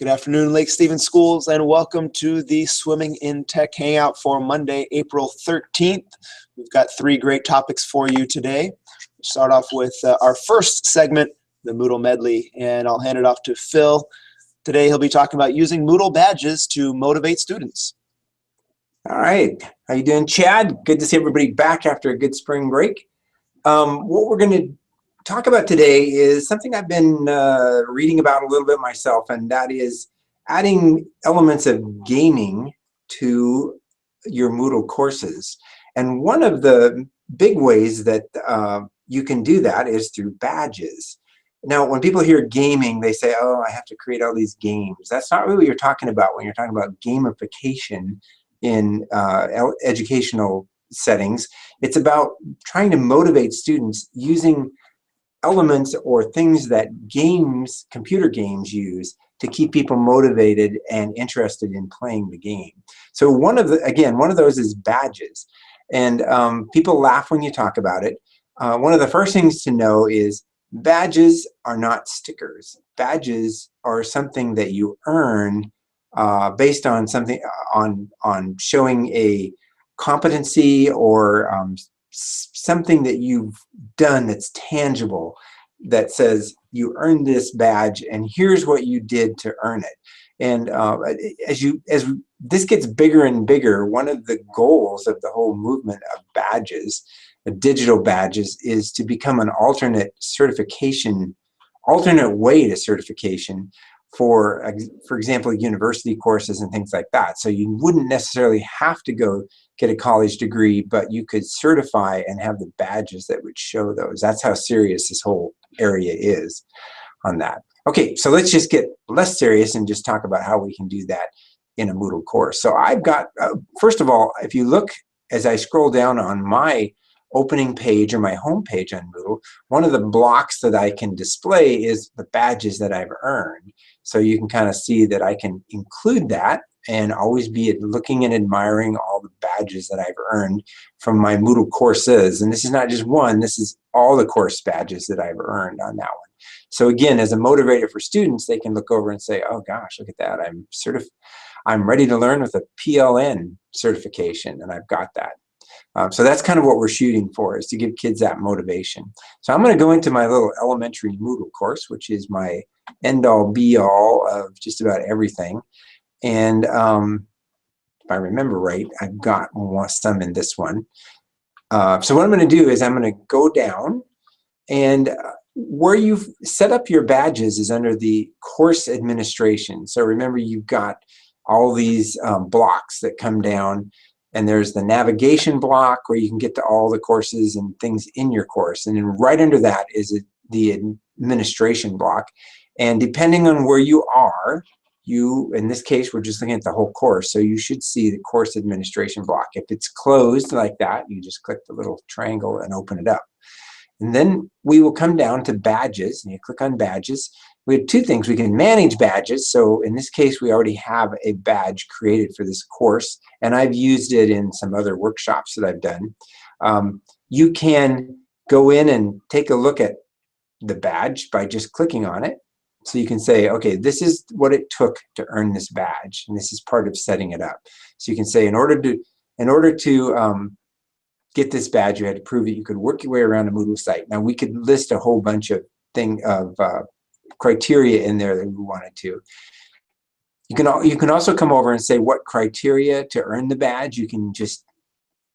Good afternoon, Lake Stevens Schools, and welcome to the Swimming in Tech Hangout for Monday, April 13th. We've got three great topics for you today. We'll start off with our first segment, the Moodle Medley, and I'll hand it off to Phil. Today he'll be talking about using Moodle badges to motivate students. All right. How you doing, Chad? Good to see everybody back after a good spring break. What we're going to talk about today is something I've been reading about a little bit myself, and that is adding elements of gaming to your Moodle courses. And one of the big ways that you can do that is through badges. Now, when people hear gaming, they say, oh, I have to create all these games. That's not really what you're talking about when you're talking about gamification in educational settings. It's about trying to motivate students using elements or things that games, computer games, use to keep people motivated and interested in playing the game. So one of those is badges. And people laugh when you talk about it. One of the first things to know is badges are not stickers. Badges are something that you earn based on something, on showing a competency or something that you've done that's tangible, that says you earned this badge and here's what you did to earn it. And as this gets bigger and bigger, one of the goals of the whole movement of badges, digital badges, is to become an alternate way to certification for example, university courses and things like that. So you wouldn't necessarily have to go get a college degree, but you could certify and have the badges that would show those. That's how serious this whole area is on that. Okay, so let's just get less serious and just talk about how we can do that in a Moodle course. So I've got, first of all, if you look as I scroll down on my opening page or my home page on Moodle, one of the blocks that I can display is the badges that I've earned. So you can kind of see that I can include that and always be looking and admiring all the badges that I've earned from my Moodle courses. And this is not just one, this is all the course badges that I've earned on that one. So again, as a motivator for students, they can look over and say, oh gosh, look at that. I'm ready to learn with a PLN certification, and I've got that. So that's kind of what we're shooting for, is to give kids that motivation. So I'm going to go into my little elementary Moodle course, which is my end-all be-all of just about everything. And if I remember right, I've got some in this one. So what I'm going to do is I'm going to go down, and where you've set up your badges is under the course administration. So remember, you've got all these blocks that come down, and there's the navigation block where you can get to all the courses and things in your course. And then right under that is the administration block. And depending on where you are, in this case, we're just looking at the whole course, so you should see the course administration block. If it's closed like that, you just click the little triangle and open it up. And then we will come down to badges, and you click on badges. We have two things. We can manage badges. So in this case, we already have a badge created for this course, and I've used it in some other workshops that I've done. You can go in and take a look at the badge by just clicking on it. So you can say, okay, this is what it took to earn this badge, and this is part of setting it up. So you can say, in order to get this badge, you had to prove that you could work your way around a Moodle site. Now we could list a whole bunch of criteria in there that we wanted to. You can also come over and say what criteria to earn the badge. You can just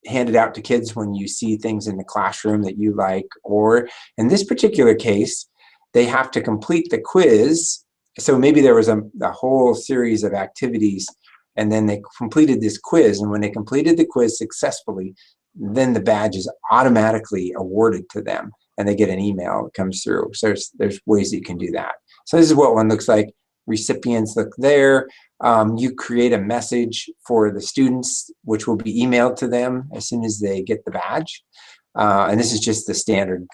hand it out to kids when you see things in the classroom that you like, or in this particular case, they have to complete the quiz. So maybe there was a whole series of activities, and then they completed this quiz, and when they completed the quiz successfully, then the badge is automatically awarded to them, and they get an email that comes through. So there's ways that you can do that. So this is what one looks like. Recipients look there. You create a message for the students, which will be emailed to them as soon as they get the badge. And this is just the standard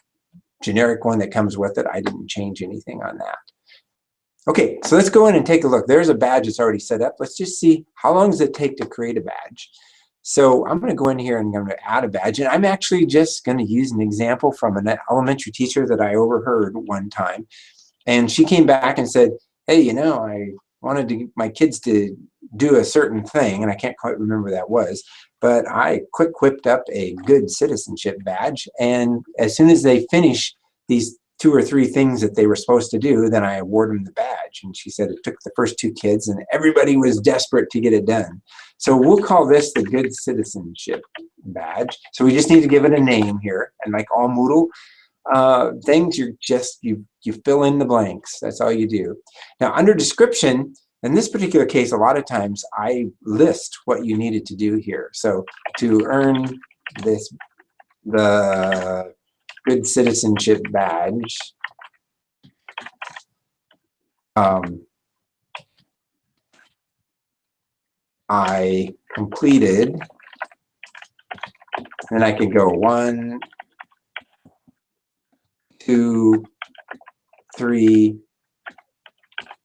generic one that comes with it. I didn't change anything on that. Okay, so let's go in and take a look. There's a badge that's already set up. Let's just see, how long does it take to create a badge? So I'm going to go in here and I'm going to add a badge. And I'm actually just going to use an example from an elementary teacher that I overheard one time. And she came back and said, hey, you know, I wanted my kids to do a certain thing, and I can't quite remember what that was, but I quick whipped up a good citizenship badge, and as soon as they finish these 2 or 3 things that they were supposed to do, then I award them the badge. And she said it took the first 2 kids, and everybody was desperate to get it done. So we'll call this the Good Citizenship Badge. So we just need to give it a name here, and like all Moodle things, you fill in the blanks. That's all you do. Now under description, in this particular case, a lot of times I list what you needed to do here. So to earn the Good Citizenship Badge, I completed, and I could go 1, 2, 3,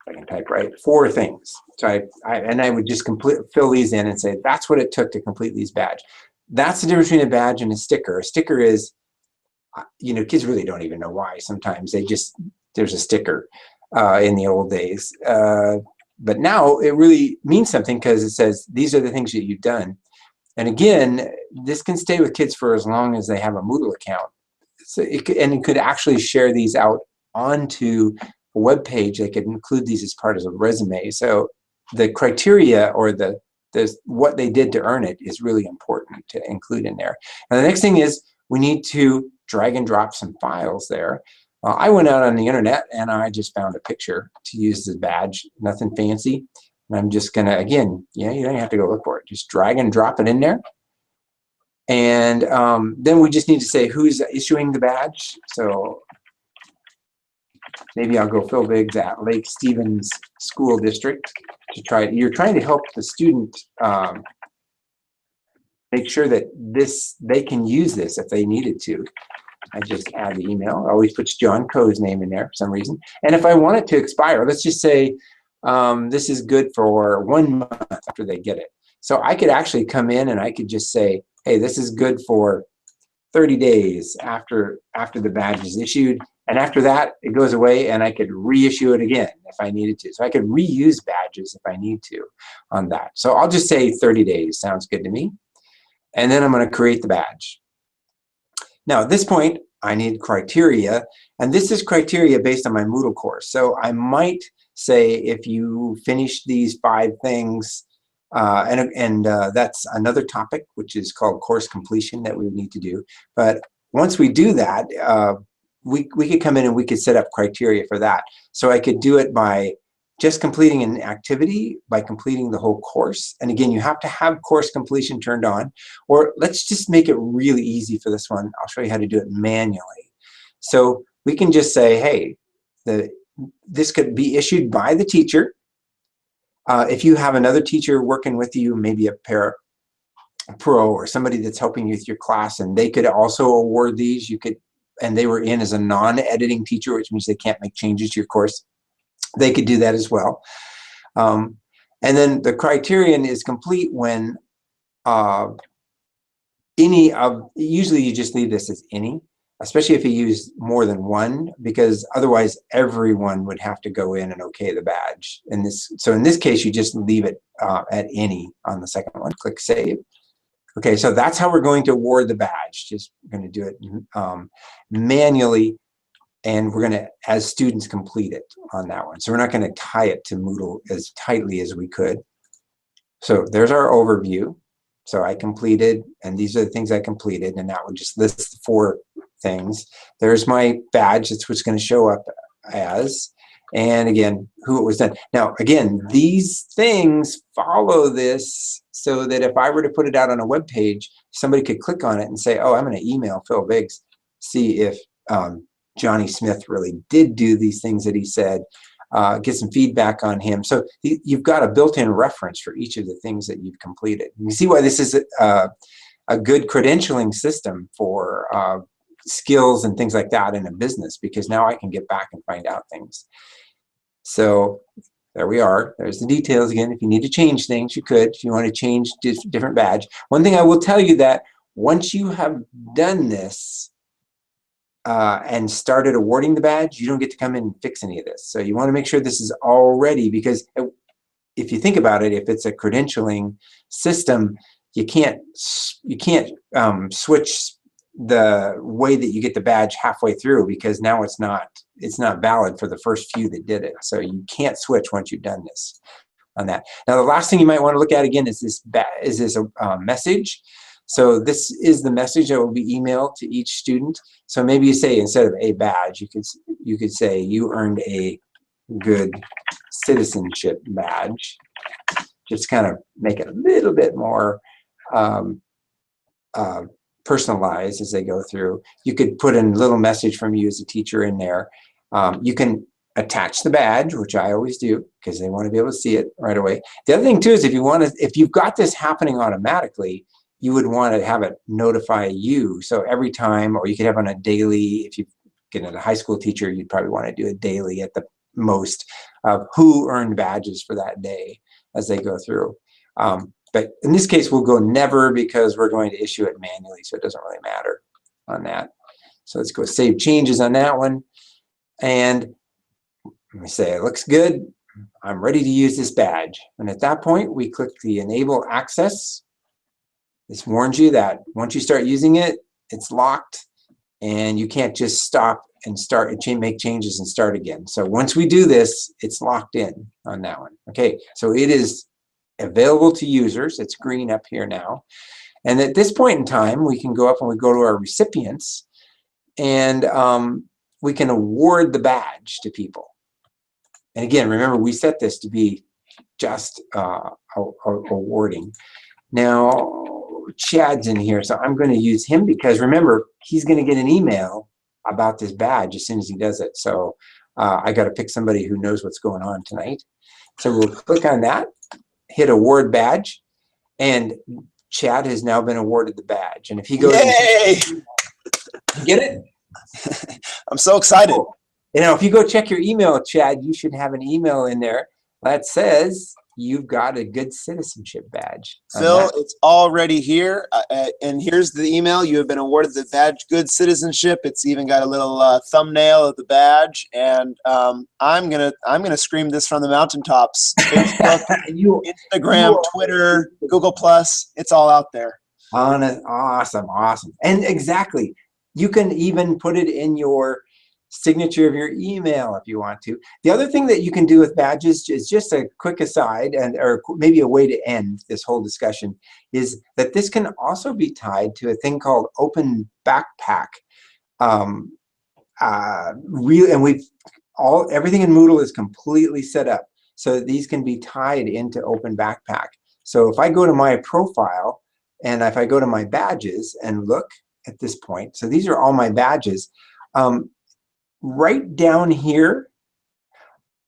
I can type right, 4 things. So I would just fill these in and say, that's what it took to complete these badge. That's the difference between a badge and a sticker. A sticker is, you know, kids really don't even know why. Sometimes there's a sticker in the old days. But now it really means something because it says, these are the things that you've done. And again, this can stay with kids for as long as they have a Moodle account. So it could actually share these out onto a web page. They could include these as part of a resume. So the criteria or what they did to earn it is really important to include in there. And the next thing is we need to drag and drop some files there. I went out on the internet and I just found a picture to use as a badge, nothing fancy. And I'm just gonna, again, you don't have to go look for it. Just drag and drop it in there. And then we just need to say who's issuing the badge. So maybe I'll go Phil Biggs at Lake Stevens School District to try. You're trying to help the student make sure that they can use this if they needed to. I just add the email. It always puts John Coe's name in there for some reason. And if I want it to expire, let's just say this is good for 1 month after they get it. So I could actually come in and I could just say, hey, this is good for 30 days after the badge is issued. And after that, it goes away and I could reissue it again if I needed to. So I could reuse badges if I need to on that. So I'll just say 30 days. Sounds good to me. And then I'm going to create the badge. Now at this point, I need criteria. And this is criteria based on my Moodle course. So I might say if you finish these 5 things, and that's another topic, which is called course completion that we would need to do. But once we do that, we could come in and we could set up criteria for that. So I could do it by just completing an activity, by completing the whole course. And again, you have to have course completion turned on, or let's just make it really easy for this one. I'll show you how to do it manually. So we can just say, hey, this could be issued by the teacher. If you have another teacher working with you, maybe a pro or somebody that's helping you with your class, and they could also award these, and they were in as a non-editing teacher, which means they can't make changes to your course, they could do that as well. And then the criterion is complete when usually you just leave this as any, especially if you use more than one, because otherwise everyone would have to go in and okay the badge. So in this case, you just leave it at any on the second one. Click Save. Okay, so that's how we're going to award the badge. Just going to do it manually, and we're going to, as students, complete it on that one. So we're not going to tie it to Moodle as tightly as we could. So there's our overview. So I completed, and these are the things I completed, and that would just list the 4 things. There's my badge. That's what's going to show up as. And again, who it was done. Now, again, these things follow this so that if I were to put it out on a web page, somebody could click on it and say, oh, I'm going to email Phil Biggs, see if Johnny Smith really did do these things that he said, get some feedback on him. So you've got a built-in reference for each of the things that you've completed. You see why this is a good credentialing system for skills and things like that in a business, because now I can get back and find out things. So there we are. There's the details again. If you need to change things, you could. If you want to change different badge. One thing I will tell you, that once you have done this and started awarding the badge, you don't get to come in and fix any of this. So you want to make sure this is all ready, because if you think about it, if it's a credentialing system, you can't switch the way that you get the badge halfway through, because now it's not valid for the first few that did it. So you can't switch once you've done this on that. Now, the last thing you might want to look at again is this message. So this is the message that will be emailed to each student. So maybe you say, instead of a badge, you could say you earned a good citizenship badge. Just kind of make it a little bit more personalized as they go through. You could put in a little message from you as a teacher in there. You can attach the badge, which I always do because they want to be able to see it right away. The other thing too is if you've got this happening automatically, you would want to have it notify you. So every time, or you could have on a daily, if you get a high school teacher, you'd probably want to do a daily at the most of who earned badges for that day as they go through. But in this case, we'll go never, because we're going to issue it manually, so it doesn't really matter on that. So let's go save changes on that one. And let me say, it looks good. I'm ready to use this badge. And at that point, we click the enable access. This warns you that once you start using it, it's locked, and you can't just stop and start and make changes and start again. So once we do this, it's locked in on that one. Okay, so it is available to users. It's green up here now. And at this point in time, we can go up and we go to our recipients, and we can award the badge to people. And again, remember, we set this to be just awarding. Now, Chad's in here, so I'm going to use him because remember, he's going to get an email about this badge as soon as he does it. So I got to pick somebody who knows what's going on tonight. So we'll click on that, hit award badge, and Chad has now been awarded the badge. And if he goes, yay! You get it? I'm so excited. Cool. You know, if you go check your email, Chad, you should have an email in there that says you've got a good citizenship badge. Phil, it's already here, and here's the email. You have been awarded the badge Good Citizenship. It's even got a little thumbnail of the badge, and I'm gonna scream this from the mountaintops. Facebook, Instagram, Twitter, Google Plus, it's all out there. Awesome. And exactly, you can even put it in your signature of your email if you want to. The other thing that you can do with badges is just a quick aside, or maybe a way to end this whole discussion, is that this can also be tied to a thing called Open Backpack. And everything in Moodle is completely set up so that these can be tied into Open Backpack. So if I go to my profile and if I go to my badges and look at this point, so these are all my badges. Right down here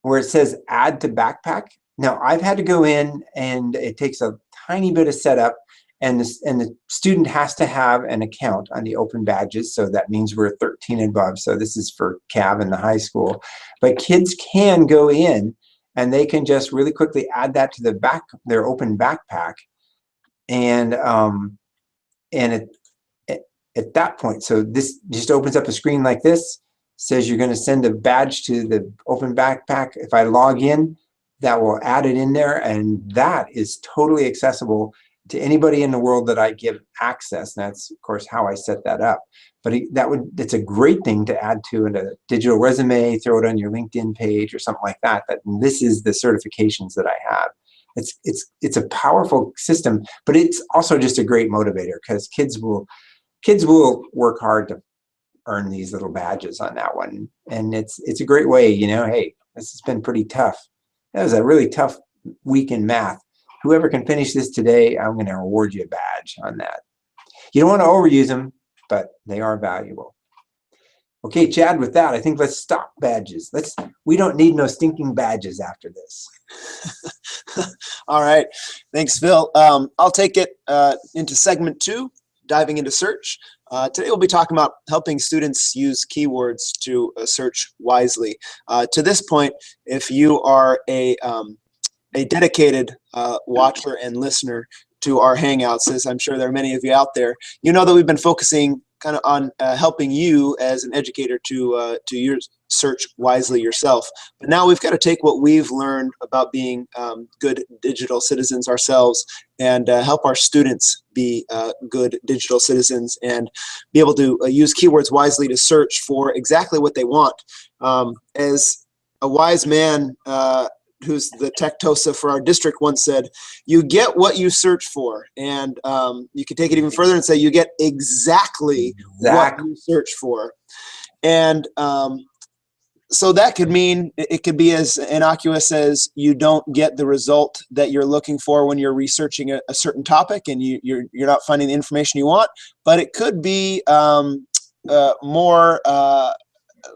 where it says add to backpack. Now I've had to go in, and it takes a tiny bit of setup, and the student has to have an account on the open badges. So that means we're 13 and above. So this is for CAV in the high school, but kids can go in and they can just really quickly add that to their open backpack. And at that point, so this just opens up a screen like this. Says you're going to send a badge to the open backpack. If I log in, that will add it in there, and that is totally accessible to anybody in the world that I give access. And that's, of course, how I set that up. But it's a great thing to add to in a digital resume, throw it on your LinkedIn page or something like that. This is the certifications that I have. It's a powerful system, but it's also just a great motivator, because kids will work hard to earn these little badges on that one. And it's a great way, you know, hey, this has been pretty tough. That was a really tough week in math. Whoever can finish this today, I'm going to award you a badge on that. You don't want to overuse them, but they are valuable. Okay, Chad, with that, I think let's stop badges. We don't need no stinking badges after this. All right. Thanks, Phil. I'll take it into segment 2, diving into search. Today we'll be talking about helping students use keywords to search wisely. To this point, if you are a dedicated watcher and listener to our Hangouts, as I'm sure there are many of you out there, you know that we've been focusing kind of on helping you as an educator to search wisely yourself. But now we've got to take what we've learned about being good digital citizens ourselves and help our students be good digital citizens and be able to use keywords wisely to search for exactly what they want. As a wise man who's the Tectosa for our district once said, you get what you search for. And you can take it even further and say you get exactly what you search for. And so that could mean, it could be as innocuous as you don't get the result that you're looking for when you're researching a certain topic and you're not finding the information you want. But it could be more,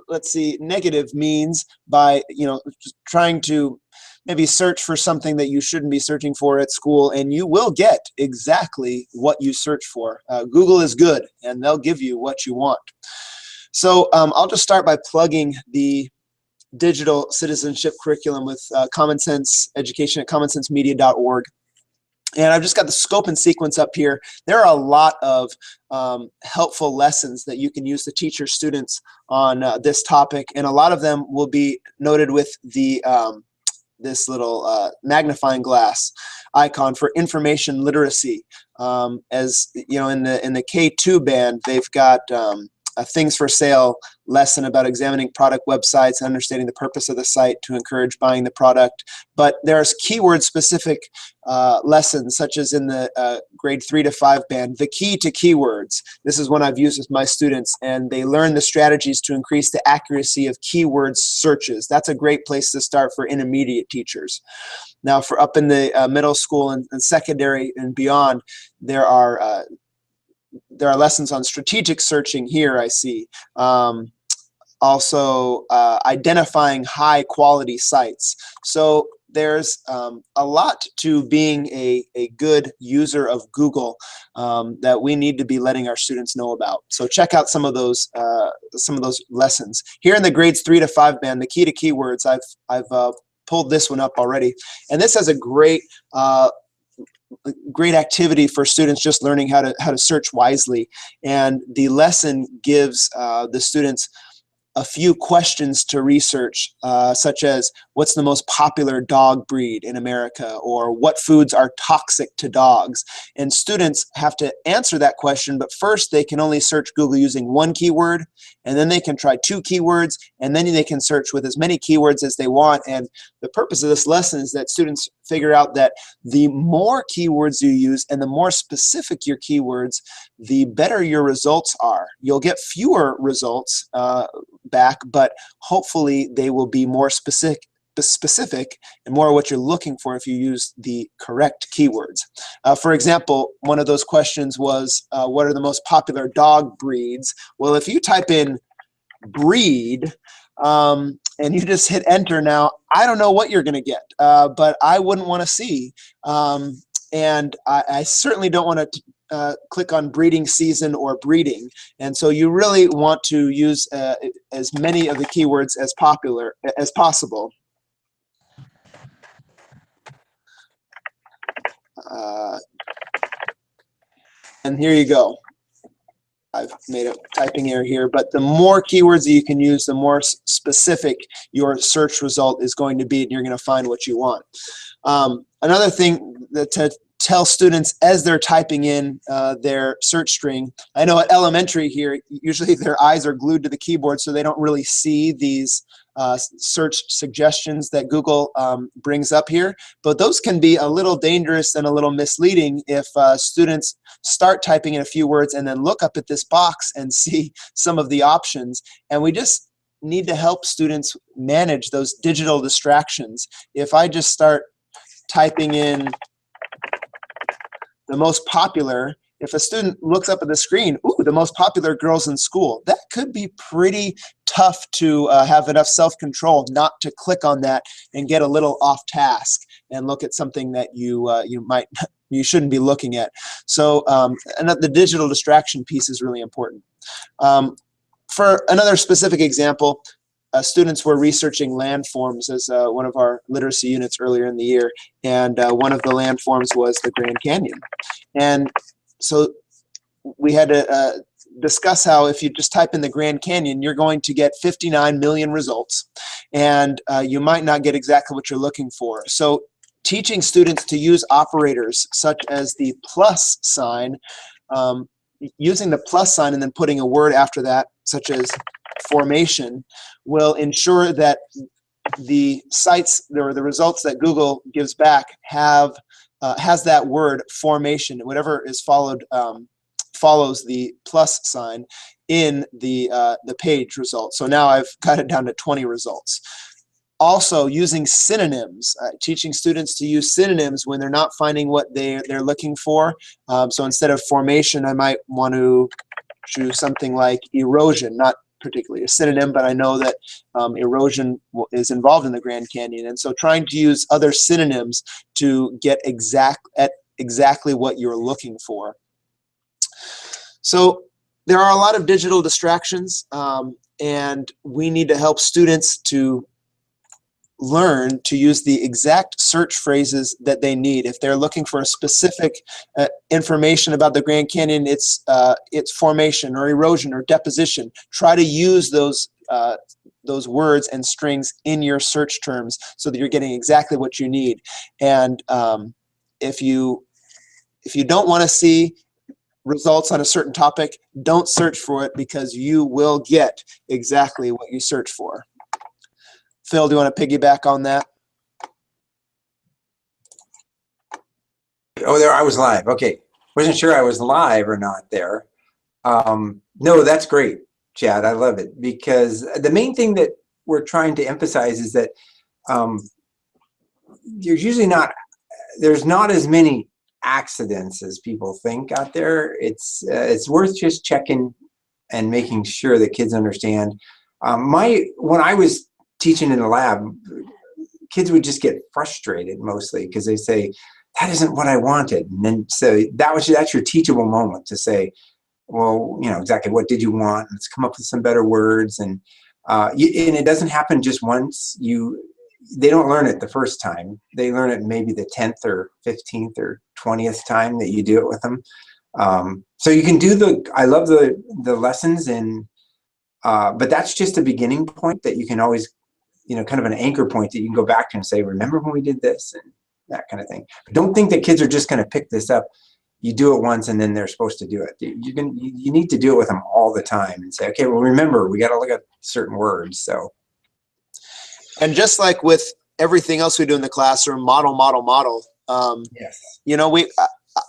let's see, negative means by, just trying to maybe search for something that you shouldn't be searching for at school, and you will get exactly what you search for. Google is good, and they'll give you what you want. So I'll just start by plugging the digital citizenship curriculum with Common Sense Education at commonsensemedia.org. And I've just got the scope and sequence up here. There are a lot of helpful lessons that you can use to teach your students on this topic, and a lot of them will be noted with the this little magnifying glass icon for information literacy. As you know, in the K2 band, they've got a things for sale lesson about examining product websites and understanding the purpose of the site to encourage buying the product. But there's keyword specific lessons, such as in the grade 3 to 5 band, the key to keywords. This is one I've used with my students, and they learn the strategies to increase the accuracy of keyword searches. That's a great place to start for intermediate teachers. Now, for up in the middle school and secondary and beyond, there are lessons on strategic searching here, I see. Also, identifying high quality sites. So there's a lot to being a good user of Google that we need to be letting our students know about. So check out some of those lessons. Here in the grades 3 to 5 band, the key to keywords, I've pulled this one up already. And this has a great activity for students just learning how to search wisely. And the lesson gives the students a few questions to research, such as what's the most popular dog breed in America, or what foods are toxic to dogs. And students have to answer that question, but first they can only search Google using one keyword, and then they can try 2 keywords, and then they can search with as many keywords as they want. And the purpose of this lesson is that students figure out that the more keywords you use and the more specific your keywords, the better your results are. You'll get fewer results back, but hopefully they will be more specific and more what you're looking for if you use the correct keywords. For example, one of those questions was, what are the most popular dog breeds? Well, if you type in breed, and you just hit enter now, I don't know what you're going to get, but I wouldn't want to see. And I certainly don't want to click on breeding season or breeding. And so you really want to use as many of the keywords as possible. And here you go. I've made a typing error here, but the more keywords that you can use, the more specific your search result is going to be, and you're going to find what you want. Another thing to tell students as they're typing in their search string, I know at elementary here, usually their eyes are glued to the keyboard, so they don't really see these search suggestions that Google brings up here, but those can be a little dangerous and a little misleading if students start typing in a few words and then look up at this box and see some of the options. And we just need to help students manage those digital distractions. If I just start typing in the most popular, if a student looks up at the screen, ooh, the most popular girls in school, that could be pretty tough to have enough self-control not to click on that and get a little off task and look at something that you shouldn't be looking at. So and the digital distraction piece is really important. For another specific example, students were researching landforms as one of our literacy units earlier in the year, and one of the landforms was the Grand Canyon. And so we had to discuss how if you just type in the Grand Canyon, you're going to get 59 million results, and you might not get exactly what you're looking for. So teaching students to use operators such as the plus sign, using the plus sign and then putting a word after that, such as formation, will ensure that the sites or the results that Google gives back have has that word formation. Whatever is followed follows the plus sign in the page results. So now I've got it down to 20 results. Also, using synonyms, teaching students to use synonyms when they're not finding what they're looking for. So instead of formation, I might want to choose something like erosion, not particularly a synonym, but I know that erosion is involved in the Grand Canyon. And so trying to use other synonyms to get exactly what you're looking for. So there are a lot of digital distractions, and we need to help students to learn to use the exact search phrases that they need. If they're looking for a specific information about the Grand Canyon, it's formation or erosion or deposition. Try to use those words and strings in your search terms so that you're getting exactly what you need. And if you don't want to see results on a certain topic, don't search for it, because you will get exactly what you search for. Phil, do you want to piggyback on that? Oh, there I was live. Okay, wasn't sure I was live or not there. No, that's great, Chad. I love it, because the main thing that we're trying to emphasize is that there's not as many accidents as people think out there. It's worth just checking and making sure that kids understand. When I was teaching in the lab, kids would just get frustrated mostly because they say, that isn't what I wanted. And then so that's your teachable moment to say, well, exactly what did you want? Let's come up with some better words. And it doesn't happen just once. They don't learn it the first time. They learn it maybe the 10th or 15th or 20th time that you do it with them. So you can do I love the lessons, but that's just a beginning point that you can always, kind of an anchor point that you can go back to and say, remember when we did this, and that kind of thing. But don't think that kids are just going to pick this up. You do it once and then they're supposed to do it. You need to do it with them all the time and say, okay, well, remember, we got to look at certain words. So. And just like with everything else we do in the classroom, model. Yes.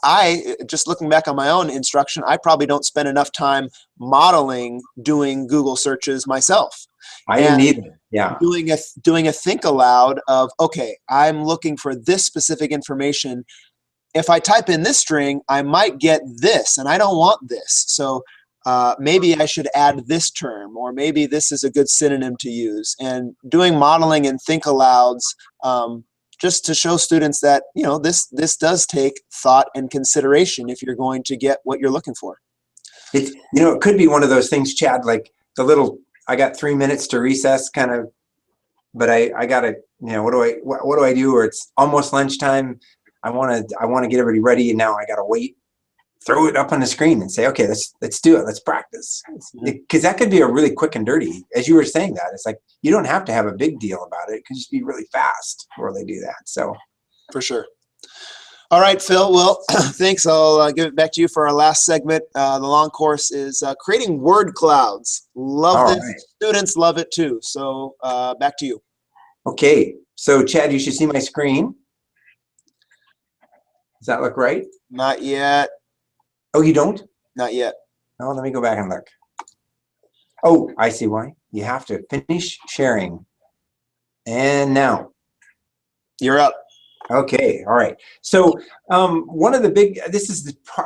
I just looking back on my own instruction, I probably don't spend enough time modeling doing Google searches myself. I didn't either. Yeah. Doing a think aloud of, okay, I'm looking for this specific information. If I type in this string, I might get this, and I don't want this. So maybe I should add this term, or maybe this is a good synonym to use. And doing modeling and think alouds, just to show students that, this does take thought and consideration if you're going to get what you're looking for. It could be one of those things, Chad, like the little, I got 3 minutes to recess kind of, but I got to, what do I do? Or it's almost lunchtime. I want to get everybody ready, and now I got to wait. Throw it up on the screen and say, okay, let's do it. Let's practice. Because that could be a really quick and dirty, as you were saying that. It's like, you don't have to have a big deal about it. It could just be really fast where they do that. So. For sure. All right, Phil. Well, thanks. I'll give it back to you for our last segment. The long course is creating word clouds. Love this. Right. Students love it too. So back to you. Okay. So Chad, you should see my screen. Does that look right? Not yet. Oh, you don't? Not yet. Oh, let me go back and look. Oh, I see why. You have to finish sharing. And now. You're up. Okay, all right. So one of the big,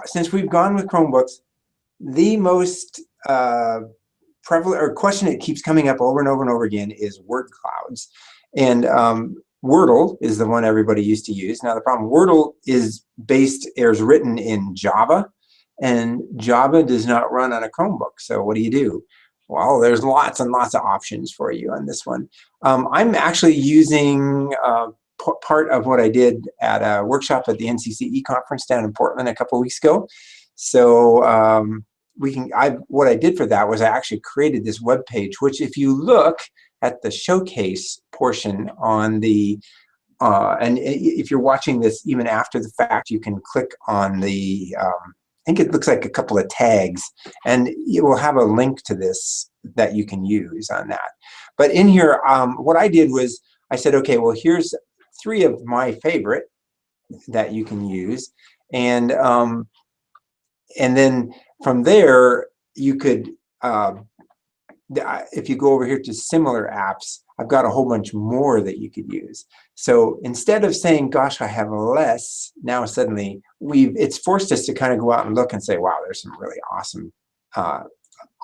since we've gone with Chromebooks, the most prevalent or question that keeps coming up over and over and over again is word clouds. And Wordle is the one everybody used to use. Now the problem, Wordle is written in Java, and Java does not run on a Chromebook. So what do you do? Well, there's lots and lots of options for you on this one. I'm actually using part of what I did at a workshop at the NCCE conference down in Portland a couple of weeks ago. So what I did for that was I actually created this web page, which if you look at the showcase portion on the, and if you're watching this even after the fact, you can click on the, I think it looks like a couple of tags, and it will have a link to this that you can use on that. But in here, what I did was I said, okay, well, here's 3 of my favorite that you can use, and then from there you could, if you go over here to similar apps, I've got a whole bunch more that you could use. So instead of saying, gosh, I have less, now suddenly it's forced us to kind of go out and look and say, wow, there's some really awesome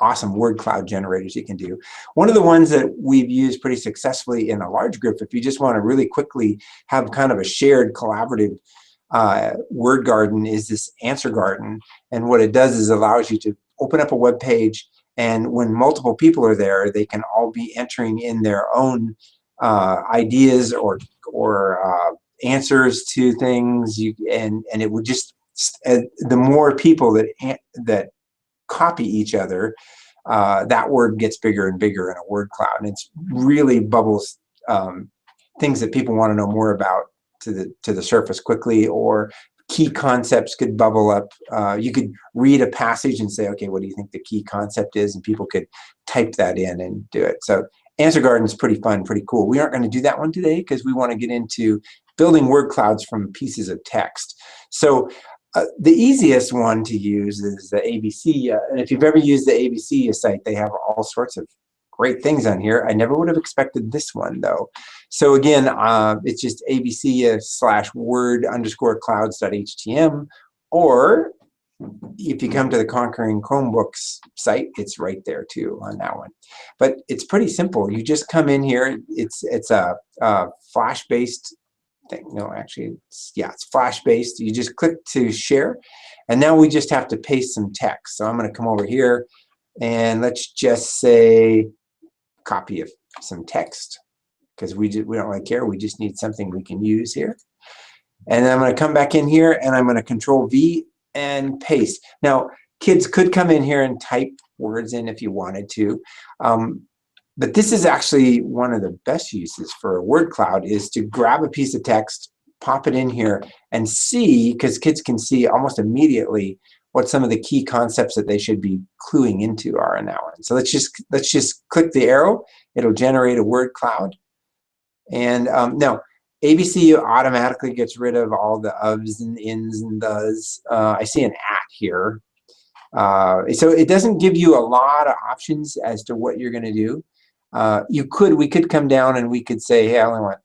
awesome word cloud generators you can do. One of the ones that we've used pretty successfully in a large group, if you just want to really quickly have kind of a shared collaborative word garden, is this answer garden. And what it does is allows you to open up a web page, and when multiple people are there, they can all be entering in their own ideas or answers to things. And it would just, the more people that copy each other, that word gets bigger and bigger in a word cloud, and it's really bubbles things that people want to know more about to the surface quickly, or key concepts could bubble up. You could read a passage and say, okay, what do you think the key concept is? And people could type that in and do it. So Answer Garden is pretty fun, pretty cool. We aren't going to do that one today because we want to get into building word clouds from pieces of text. So the easiest one to use is the ABC. And if you've ever used the ABC site, they have all sorts of great things on here. I never would have expected this one though. So again, it's just abc/word_clouds.htm, or if you come to the Conquering Chromebooks site, it's right there too on that one. But it's pretty simple. You just come in here. It's a Flash-based thing. No, actually, it's Flash-based. You just click to share, and now we just have to paste some text. So I'm going to come over here, and let's just say copy of some text, because we don't really care. We just need something we can use here. And then I'm going to come back in here, and I'm going to Control V and paste. Now, kids could come in here and type words in if you wanted to. But this is actually one of the best uses for a word cloud, is to grab a piece of text, pop it in here, and see, because kids can see almost immediately what some of the key concepts that they should be cluing into are in that one. So let's just click the arrow. It'll generate a word cloud. And now, ABC automatically gets rid of all the ofs and ins and does. I see an at here. So it doesn't give you a lot of options as to what you're going to do. We could come down and we could say, hey, I only want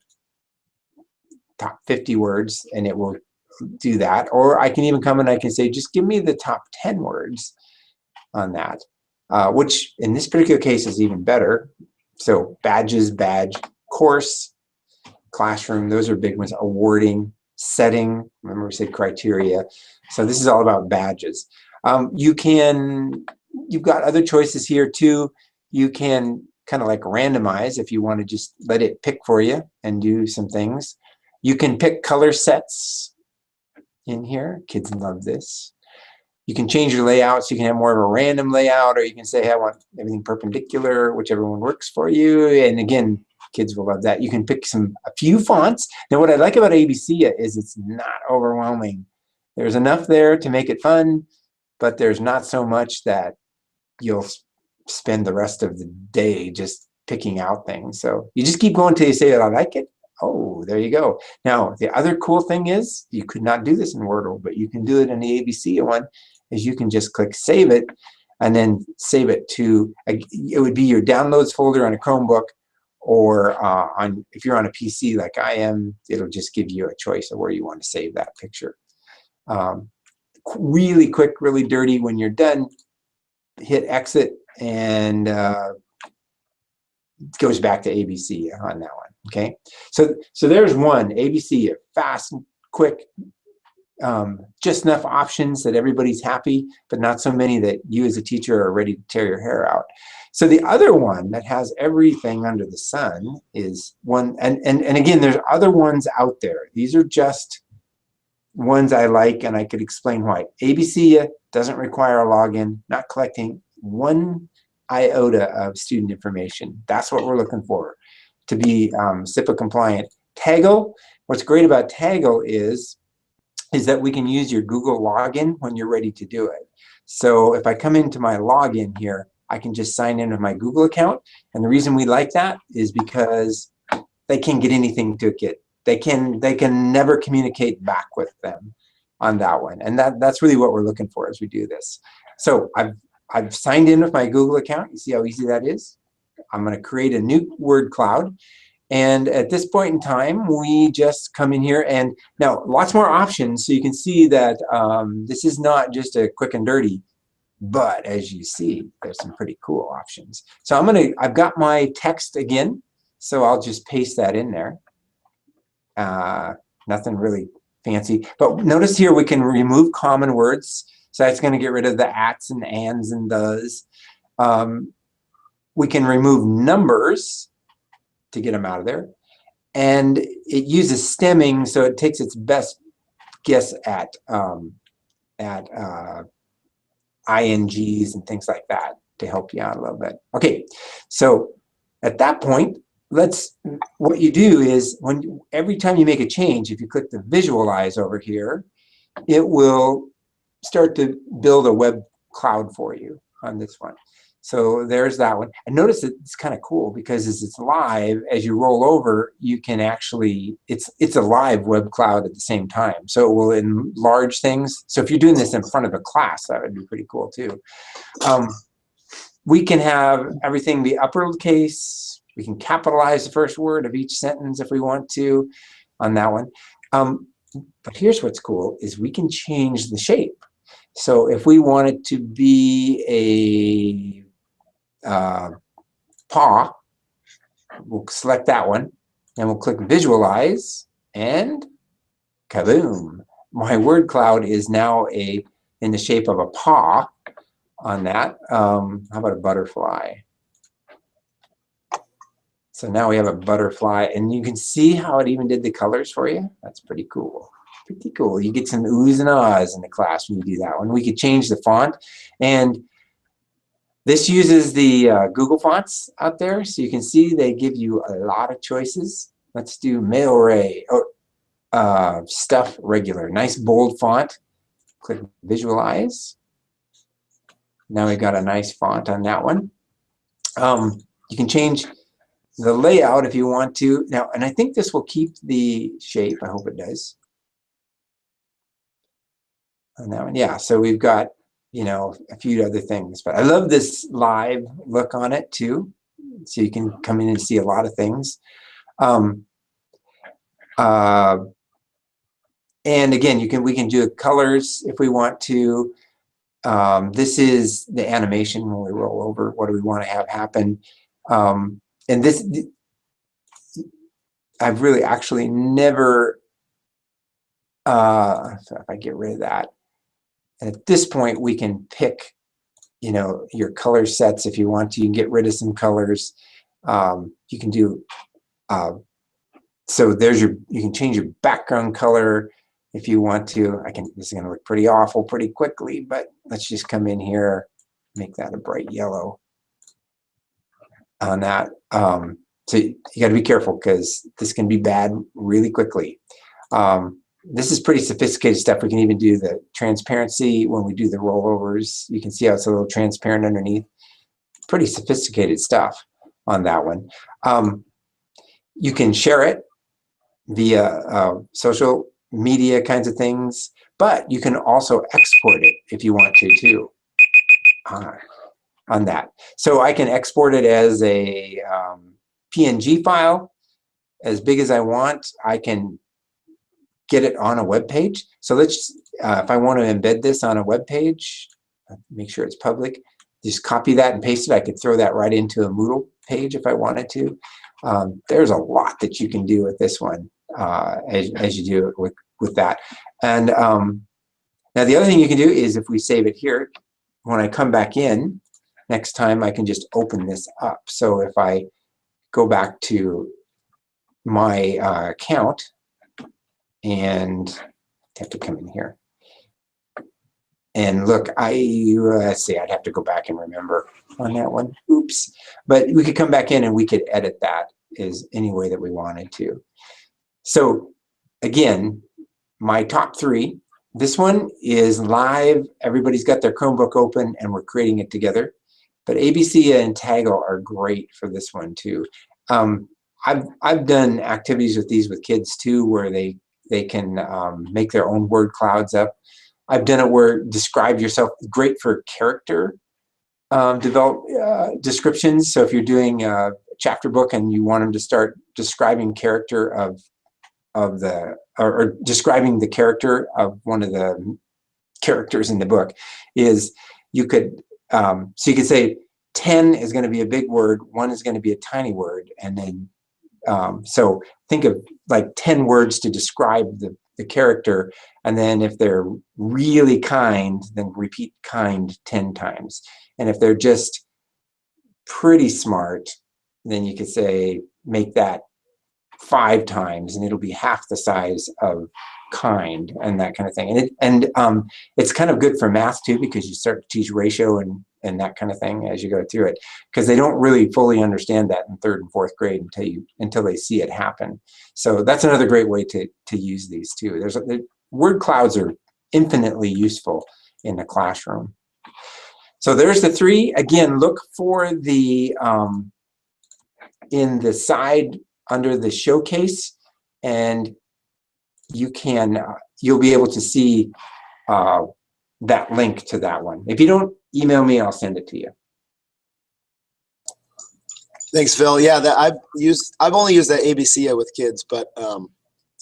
top 50 words, and it will do that. Or I can even come and I can say, just give me the top 10 words on that, which in this particular case is even better. So badges, badge, course, classroom, those are big ones. Awarding, setting, remember we said criteria. So this is all about badges. You've got other choices here too. You can kind of like randomize if you want to just let it pick for you and do some things. You can pick color sets in here. Kids love this. You can change your layout, so you can have more of a random layout, or you can say, hey, I want everything perpendicular, whichever one works for you. And again, kids will love that. You can pick a few fonts. Now, what I like about ABC is it's not overwhelming. There's enough there to make it fun, but there's not so much that you'll spend the rest of the day just picking out things. So you just keep going till you say, I like it. Oh, there you go. Now, the other cool thing is, you could not do this in Wordle, but you can do it in the ABC one, is you can just click Save It, and then save it to, it would be your Downloads folder on a Chromebook, or if you're on a PC like I am, it'll just give you a choice of where you want to save that picture. Really quick, really dirty. When you're done, hit Exit, and it goes back to ABC on that one. Okay, so there's one ABC, fast, quick, just enough options that everybody's happy, but not so many that you as a teacher are ready to tear your hair out. So the other one that has everything under the sun is one, and again, there's other ones out there. These are just ones I like, and I could explain why. ABC doesn't require a login, not collecting one iota of student information. That's what we're looking for to be SIPA compliant. Taggle, what's great about Taggle is that we can use your Google login when you're ready to do it. So if I come into my login here, I can just sign in with my Google account. And the reason we like that is because they can't get anything to it. They can never communicate back with them on that one. And that's really what we're looking for as we do this. So I've signed in with my Google account. You see how easy that is? I'm going to create a new word cloud. And at this point in time, we just come in here, and now lots more options. So you can see that this is not just a quick and dirty, but as you see, there's some pretty cool options. So I've got my text again, so I'll just paste that in there. Nothing really fancy, but notice here we can remove common words. So that's going to get rid of the ats and ands and does. We can remove numbers to get them out of there. And it uses stemming, so it takes its best guess at INGs and things like that to help you out a little bit. Okay, so at that point, what you do is every time you make a change, if you click the visualize over here, it will start to build a web cloud for you on this one. So there's that one. And notice that it's kind of cool because as it's live, as you roll over, you can actually, it's a live web cloud at the same time. So it will enlarge things. So if you're doing this in front of a class, that would be pretty cool too. We can have everything be uppercase. We can capitalize the first word of each sentence if we want to on that one. But here's what's cool is we can change the shape. So if we want it to be a paw, we'll select that one, and we'll click visualize, and kaboom! My word cloud is now in the shape of a paw on that. How about a butterfly? So now we have a butterfly, and you can see how it even did the colors for you. That's pretty cool. Pretty cool. You get some oohs and ahs in the class when you do that one. We could change the font, and this uses the Google fonts out there, so you can see they give you a lot of choices. Let's do Mail Ray, or Stuff Regular. Nice bold font. Click Visualize. Now we've got a nice font on that one. You can change the layout if you want to. Now, and I think this will keep the shape. I hope it does. On that one, yeah. So we've got, you know, a few other things, but I love this live look on it too. So you can come in and see a lot of things. And again, we can do colors if we want to. This is the animation when we roll over. What do we want to have happen? And this, I've really actually never, so if I get rid of that, and at this point we can pick, you know, your color sets if you want to. You can get rid of some colors. You can do, so there's you can change your background color if you want to. This is going to look pretty awful pretty quickly, but let's just come in here, make that a bright yellow on that. So you got to be careful because this can be bad really quickly. This is pretty sophisticated stuff. We can even do the transparency when we do the rollovers. You can see how it's a little transparent underneath. Pretty sophisticated stuff on that one. You can share it via social media kinds of things, but you can also export it if you want to too on that. So I can export it as a PNG file as big as I want. I can get it on a web page. So let's, if I want to embed this on a web page, make sure it's public, just copy that and paste it. I could throw that right into a Moodle page if I wanted to. There's a lot that you can do with this one as you do it with that. And now the other thing you can do is if we save it here, when I come back in, next time I can just open this up. So if I go back to my account, and have to come in here. And look, let's see, I'd have to go back and remember on that one. Oops. But we could come back in and we could edit that is any way that we wanted to. So again, my top 3. This one is live. Everybody's got their Chromebook open and we're creating it together. But ABC and Taggle are great for this one too. I've done activities with these with kids too, where they can make their own word clouds up. I've done it where describe yourself, great for character descriptions. So if you're doing a chapter book and you want them to start describing character or describing the character of one of the characters in the book, is you could so you could say 10 is going to be a big word, 1 is going to be a tiny word, and then so think of like 10 words to describe the character, and then if they're really kind, then repeat kind 10 times. And if they're just pretty smart, then you could say make that 5 times, and it'll be half the size of kind, and that kind of thing. And it's kind of good for math too, because you start to teach ratio and that kind of thing as you go through it, because they don't really fully understand that in 3rd and 4th grade until they see it happen. So that's another great way to use these too. The word clouds are infinitely useful in the classroom. So there's the 3. Again, look for the in the side under the showcase, and you can you'll be able to see that link to that one. If you don't email me, I'll send it to you. Thanks, Phil. Yeah, I've only used that ABC with kids, but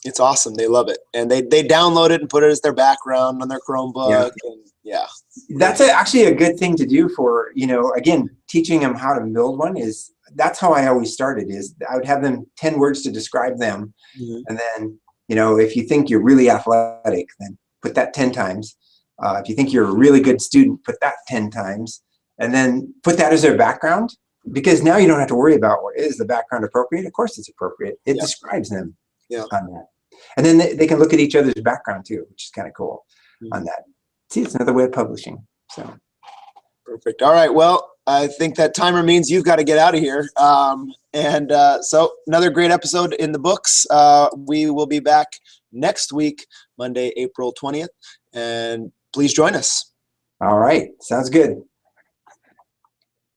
it's awesome. They love it, and they download it and put it as their background on their Chromebook. Yeah. And yeah, That's actually a good thing to do for, again, teaching them how to build one. That's how I always started. Is I would have them 10 words to describe them, and then if you think you're really athletic, then put that 10 times. If you think you're a really good student, put that 10 times, and then put that as their background, because now you don't have to worry about, is the background appropriate? Of course it's appropriate. It describes them on that. And then they can look at each other's background too, which is kind of cool on that. See, it's another way of publishing. So perfect. All right. Well, I think that timer means you've got to get out of here. So another great episode in the books. We will be back next week, Monday, April 20th, and please join us. All right. Sounds good.